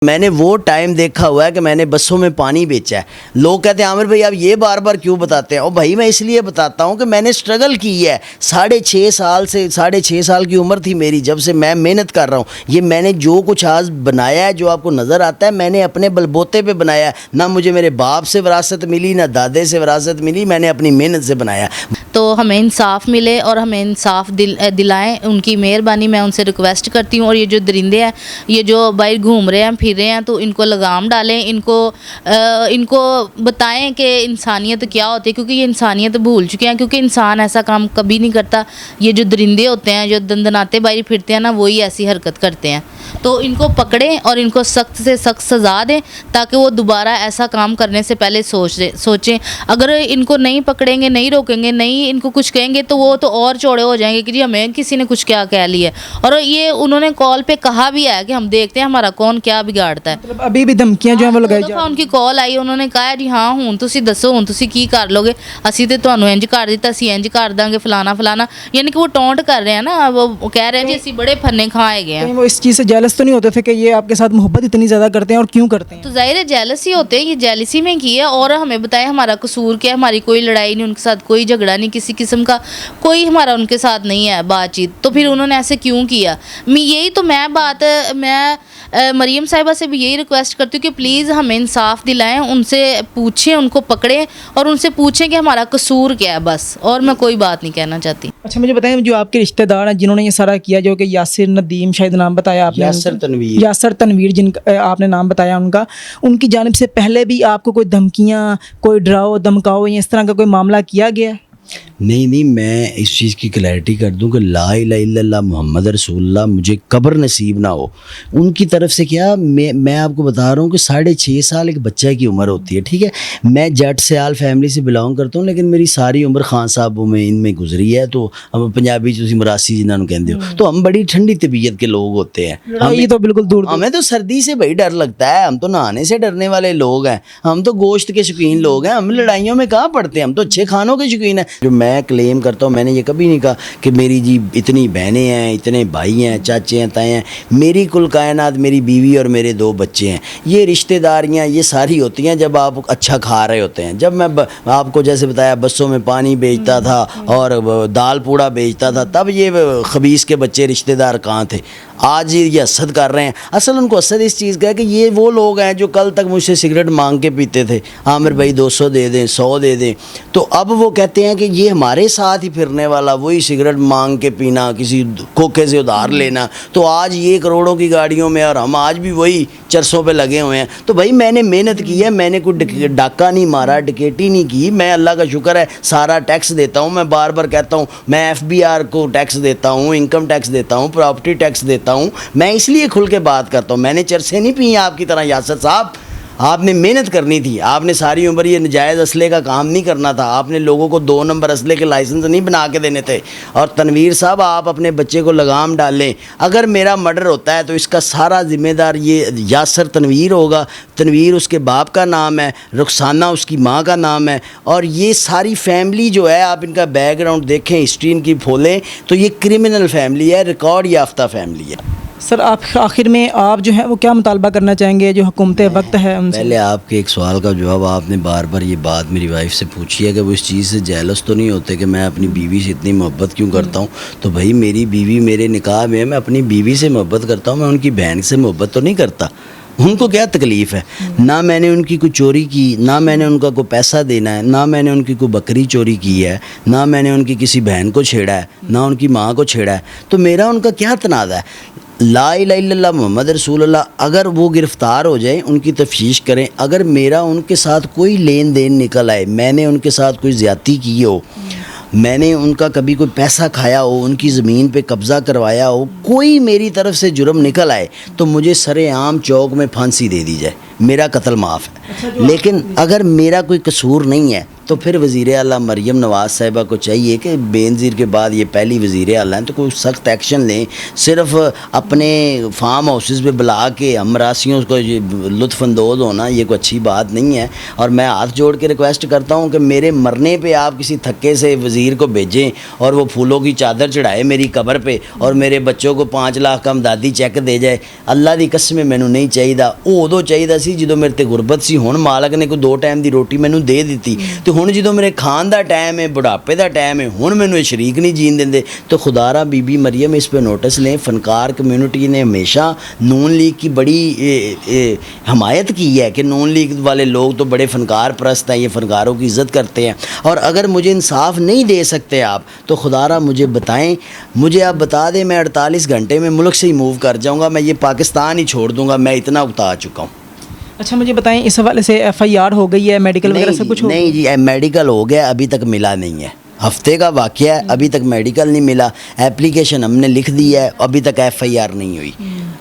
میں نے وہ ٹائم دیکھا ہوا ہے کہ میں نے بسوں میں پانی بیچا ہے. لوگ کہتے ہیں عامر بھائی آپ یہ بار بار کیوں بتاتے ہیں؟ اور بھائی میں اس لیے بتاتا ہوں کہ میں نے اسٹرگل کی ہے. 6.5 سال کی عمر تھی میری جب سے میں محنت کر رہا ہوں. یہ میں نے جو کچھ آج بنایا ہے جو آپ کو نظر آتا ہے میں نے اپنے بلبوتے پہ بنایا ہے. نہ مجھے میرے باپ سے وراثت ملی نہ دادے سے وراثت ملی, میں نے اپنی محنت سے بنایا. تو ہمیں انصاف ملے اور ہمیں انصاف دلائیں, ان کی مہربانی میں ان سے ریکویسٹ کرتی ہوں. اور یہ جو درندے ہیں یہ جو باہر گھوم رہے ہیں پھر رہے ہیں تو ان کو لگام ڈالیں, ان کو بتائیں کہ انسانیت کیا ہوتی ہے, کیونکہ یہ انسانیت بھول چکے ہیں. کیونکہ انسان ایسا کام کبھی نہیں کرتا. یہ جو درندے ہوتے ہیں جو دندناتے باہر پھرتے ہیں نا وہی ایسی حرکت کرتے ہیں. تو ان کو پکڑیں اور ان کو سخت سے سخت سزا دیں تاکہ وہ دوبارہ ایسا کام کرنے سے پہلے سوچیں. اگر ان کو نہیں پکڑیں گے, نہیں روکیں گے, نہیں ان کو کچھ کہیں گے تو وہ تو اور چوڑے ہو جائیں گے کہ جی ہمیں کسی نے کچھ کیا کہہ لیا. اور یہ انہوں نے کال پہ کہا بھی ہے کہ ہم دیکھتے ہیں ہمارا کون کیا بگاڑتا ہے. مطلب ابھی بھی دھمکیاں جو ہیں وہ لگائی ان کی کال آئی, انہوں نے کہا جی ہاں ہوں تسی دسو ہوں تسی کی کر لو گے, اسی تے تانوں انج کر دیتا, اسی انج کر داں گے فلانا فلانا. یعنی کہ وہ ٹونٹ کر رہے ہیں نا, وہ کہہ رہے ہیں جی اسی بڑے پھنے کھائے گئے ہیں. وہ اس چیز سے جیلس تو نہیں ہوتے تھے کہ یہ آپ کے ساتھ محبت اتنی زیادہ کرتے ہیں اور کیوں کرتے ہیں؟ تو ظاہر ہے جیلس ہی ہوتے ہیں, یہ جیلسی میں کی ہے. اور ہمیں بتائیں ہمارا قصور کیا ہے؟ ہماری کوئی لڑائی نہیں ان کے ساتھ, کوئی جھگڑا نہیں کسی قسم کا, کوئی ہمارا ان کے ساتھ نہیں ہے بات چیت. تو پھر انہوں نے ایسے کیوں کیا؟ یہی تو میں مریم صاحبہ سے بھی یہی ریکویسٹ کرتی ہوں کہ پلیز ہمیں انصاف دلائیں, ان سے پوچھیں, ان کو پکڑیں اور ان سے پوچھیں کہ ہمارا قصور کیا ہے بس. اور میں کوئی بات نہیں کہنا چاہتی. اچھا مجھے بتائیں جو آپ کے رشتہ دار ہیں جنہوں نے یہ سارا کیا, جو کہ یاسر ندیم شاید نام بتایا آپ نے, یاسر تنویر جن آپ نے نام بتایا ان کی جانب سے پہلے بھی آپ کو کوئی دھمکیاں, کوئی ڈراؤ دھمکاؤ یا اس طرح کا کوئی معاملہ کیا گیا؟ نہیں, میں اس چیز کی کلیئرٹی کر دوں کہ لا الہ الا اللہ محمد رسول اللہ مجھے قبر نصیب نہ ہو. ان کی طرف سے کیا, میں آپ کو بتا رہا ہوں کہ 6.5 سال ایک بچہ کی عمر ہوتی ہے, ٹھیک ہے. میں جٹ سیال فیملی سے بلانگ کرتا ہوں لیکن میری ساری عمر خان صاحبوں میں ان میں گزری ہے. تو ہم پنجابی تسی مراسی جنہاں نوں کہندے ہو, تو ہم بڑی ٹھنڈی طبیعت کے لوگ ہوتے ہیں. یہ تو بالکل دور, ہمیں تو سردی سے بھائی ڈر لگتا ہے, ہم تو نہانے سے ڈرنے والے لوگ ہیں, ہم تو گوشت کے شوقین لوگ ہیں, ہم لڑائیوں میں کہاں پڑتے ہیں, ہم تو اچھے کھانوں کے شوقین ہیں. جو میں کلیم کرتا ہوں, میں نے یہ کبھی نہیں کہا کہ میری جی اتنی بہنیں ہیں, اتنے بھائی ہیں, چاچے ہیں, تائیں ہیں. میری کل کائنات میری بیوی اور میرے 2 بچے ہیں. یہ رشتہ داریاں یہ ساری ہوتی ہیں جب آپ اچھا کھا رہے ہوتے ہیں. جب میں آپ کو جیسے بتایا بسوں میں پانی بیچتا تھا اور دال پوڑا بیچتا تھا, تب یہ خبیث کے بچے رشتہ دار کہاں تھے؟ آج یہ حسد کر رہے ہیں. اصل ان کو حسد اس چیز کا ہے کہ یہ وہ لوگ ہیں جو کل تک مجھ سے سگریٹ مانگ کے پیتے تھے, عامر بھائی 200 دے دیں, 100 دے دیں. تو اب وہ کہتے ہیں کہ یہ ہمارے ساتھ ہی پھرنے والا, وہی سگریٹ مانگ کے پینا, کسی کھوکھے سے ادھار لینا. تو آج یہ کروڑوں کی گاڑیوں میں اور ہم آج بھی وہی چرسوں پہ لگے ہوئے ہیں. تو بھائی میں نے محنت کی ہے, میں نے کوئی ڈاکہ نہیں مارا, ڈکیٹی نہیں کی. میں اللہ کا شکر ہے سارا ٹیکس دیتا ہوں. میں بار بار کہتا ہوں میں FBR کو ٹیکس دیتا ہوں, انکم ٹیکس دیتا ہوں, پراپرٹی ٹیکس دیتا ہوں. میں اس لیے کھل کے بات کرتا ہوں. میں نے چرسے نہیں پی ہیں آپ کی طرح. یاسر صاحب آپ نے محنت کرنی تھی, آپ نے ساری عمر یہ نجائز اسلحے کا کام نہیں کرنا تھا, آپ نے لوگوں کو 2 نمبر اسلحے کے لائسنس نہیں بنا کے دینے تھے. اور تنویر صاحب آپ اپنے بچے کو لگام ڈالیں. اگر میرا مرڈر ہوتا ہے تو اس کا سارا ذمہ دار یہ یاسر تنویر ہوگا. تنویر اس کے باپ کا نام ہے, رخسانہ اس کی ماں کا نام ہے. اور یہ ساری فیملی جو ہے آپ ان کا بیک گراؤنڈ دیکھیں, ہسٹری ان کی کھولیں تو یہ کرمنل فیملی ہے, ریکارڈ یافتہ فیملی ہے. سر آپ آخر میں آپ جو ہے وہ کیا مطالبہ کرنا چاہیں گے جو حکومت وقت ہے ان سے؟ پہلے آپ کے ایک سوال کا جواب, آپ نے بار بار یہ بات میری وائف سے پوچھی ہے کہ وہ اس چیز سے جیلس تو نہیں ہوتے کہ میں اپنی بیوی سے اتنی محبت کیوں کرتا ہوں. تو بھائی میری بیوی میرے نکاح میں, میں اپنی بیوی سے محبت کرتا ہوں, میں ان کی بہن سے محبت تو نہیں کرتا. ان کو کیا تکلیف ہے؟ نہ میں نے ان کی کوئی چوری کی, نہ میں نے ان کا کوئی پیسہ دینا ہے, نہ میں نے ان کی کوئی بکری چوری کی ہے, نہ میں نے ان کی کسی بہن کو چھیڑا ہے, نہ ان کی ماں کو چھیڑا ہے. تو میرا ان کا کیا تنازع ہے؟ لا الہ الا اللہ محمد رسول اللہ. اگر وہ گرفتار ہو جائیں ان کی تفتیش کریں. اگر میرا ان کے ساتھ کوئی لین دین نکل آئے, میں نے ان کے ساتھ کوئی زیادتی کی ہو, میں نے ان کا کبھی کوئی پیسہ کھایا ہو, ان کی زمین پہ قبضہ کروایا ہو, کوئی میری طرف سے جرم نکل آئے تو مجھے سر عام چوک میں پھانسی دے دی جائے, میرا قتل معاف ہے. لیکن اگر میرا کوئی قصور نہیں ہے تو پھر وزیر اعلیٰ مریم نواز صاحبہ کو چاہیے کہ بے نظیر کے بعد یہ پہلی وزیر اعلیٰ ہیں تو کوئی سخت ایکشن لیں. صرف اپنے فارم ہاؤسز پہ بلا کے ہم راسیوں کو لطف اندوز ہونا یہ کوئی اچھی بات نہیں ہے. اور میں ہاتھ جوڑ کے ریکویسٹ کرتا ہوں کہ میرے مرنے پہ آپ کسی تھکے سے وزیر کو بھیجیں اور وہ پھولوں کی چادر چڑھائے میری قبر پہ اور میرے بچوں کو 5 لاکھ کا امدادی چیک دے جائے. اللہ دی قسم مینوں نہیں چاہیے. وہ ادو چاہیے سی جدو میرے تے غربت سی. ہن مالک نے کوئی 2 ٹائم دی روٹی مینوں دے دیتی تو ہن جدو میرے کھان دا ٹائم ہے بڑھاپے دا ٹائم ہے ہن مینوں یہ شریک نہیں جین دے. تو خدا را بی بی مریم اس پہ نوٹس لیں. فنکار کمیونٹی نے ہمیشہ نون لیگ کی بڑی حمایت کی ہے کہ نون لیگ والے لوگ تو بڑے فنکار پرست ہیں, یہ فنکاروں کی عزت کرتے ہیں. اور اگر مجھے انصاف نہیں دے سکتے آپ تو خدا را مجھے بتائیں, مجھے آپ بتا دیں, میں 48 گھنٹے میں ملک سے ہی موو کر جاؤں گا. میں یہ پاکستان ہی چھوڑ دوں گا, میں اتنا اکتا چکا ہوں. اچھا مجھے بتائیں اس حوالے سے FIR ہو گئی ہے, میڈیکل وغیرہ سب کچھ ہو؟ نہیں جی میڈیکل ہو گیا, ابھی تک ملا نہیں ہے. ہفتے کا واقعہ ہے, ابھی تک میڈیکل نہیں ملا. اپلیکیشن ہم نے لکھ دی ہے, ابھی تک FIR نہیں ہوئی.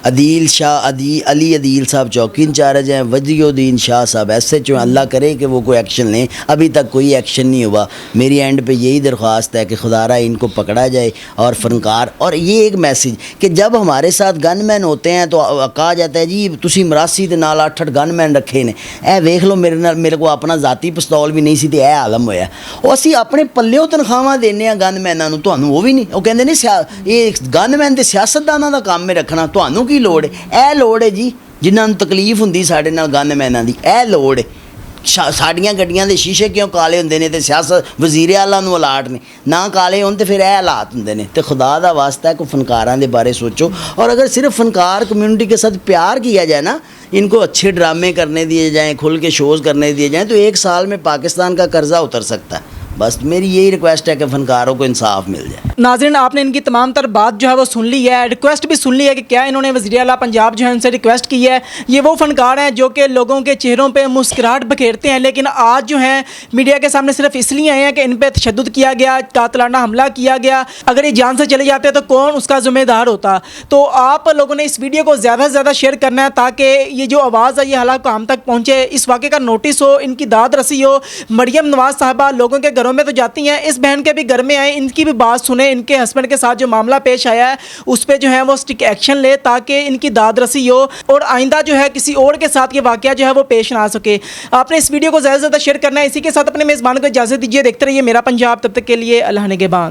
عدیل شاہ علی عدیل صاحب چوکی انچارج ہیں, وجی الدین شاہ صاحب SHO ہیں. اللہ کرے کہ وہ کوئی ایکشن لیں. ابھی تک کوئی ایکشن نہیں ہوا. میری اینڈ پہ یہی درخواست ہے کہ خدا را ان کو پکڑا جائے. اور فنکار, اور یہ ایک میسیج کہ جب ہمارے ساتھ گن مین ہوتے ہیں تو کہا جاتا ہے جی تسی مراسی دے نال 8 گن مین رکھے نے. ویکھ لو میرے کو اپنا ذاتی پستول بھی نہیں سی تے عالم ہویا. وہ اسی اپنے پلیوں تنخواہ دینے ہیں گن مینوں نوں, تانوں وہ بھی نہیں. وہ کہندے نے یہ گن مین تے سیاستداناں دا کام میں رکھنا, تانوں کی لوڑ ہے؟ لوڑ ہے جی جنہاں نوں تکلیف ہوندی ساڈے نال گن میناں دی, لوڑ ہے. ساڈیاں گڈیاں دے شیشے کیوں کالے ہوندے نے تے سیاست وزیر اعلیٰ نوں الاٹ نے نہ کالے ہون تے پھر حالات ہوندے نے. تے خدا دا واسطہ ہے کوئی فنکاراں دے بارے سوچو. اور اگر صرف فنکار کمیونٹی کے ساتھ پیار کیا جائے نا, ان کو اچھے ڈرامے کرنے دیے جائیں, کھل کے شوز کرنے دیے جائیں, تو 1 سال میں پاکستان کا قرضہ اتر سکتا ہے. بس میری یہی ریکویسٹ ہے کہ فنکاروں کو انصاف مل جائے. ناظرین آپ نے ان کی تمام تر بات جو ہے وہ سن لی ہے, ریکویسٹ بھی سن لی ہے کہ کیا انہوں نے وزیر اعلیٰ پنجاب جو ہے ان سے ریکویسٹ کی ہے. یہ وہ فنکار ہیں جو کہ لوگوں کے چہروں پہ مسکراہٹ بکھیرتے ہیں, لیکن آج جو ہیں میڈیا کے سامنے صرف اس لیے آئے ہیں کہ ان پہ تشدد کیا گیا, قاتلانہ حملہ کیا گیا. اگر یہ جان سے چلے جاتے تو کون اس کا ذمہ دار ہوتا. تو آپ لوگوں نے اس ویڈیو کو زیادہ سے زیادہ شیئر کرنا ہے تاکہ یہ جو آواز ہے یہ حالات کو ہم تک پہنچے, اس واقعے کا نوٹس ہو, ان کی داد رسی ہو. مریم نواز صاحبہ لوگوں کے گھروں میں تو جاتی ہیں, اس بہن کے بھی گھر میں آئیں, ان کی بھی بات سنیں. ان کے ہسبینڈ کے ساتھ جو معاملہ پیش آیا ہے اس پہ جو ہے وہ اسٹرکٹ ایکشن لے تاکہ ان کی داد رسی ہو اور آئندہ جو ہے کسی اور کے ساتھ یہ واقعہ جو ہے وہ پیش نہ آ سکے. آپ نے اس ویڈیو کو زیادہ سے زیادہ شیئر کرنا ہے. اسی کے ساتھ اپنے میزبان کو اجازت دیجیے. دیکھتے رہیے میرا پنجاب, تب تک کے لیے اللہ نگہبان.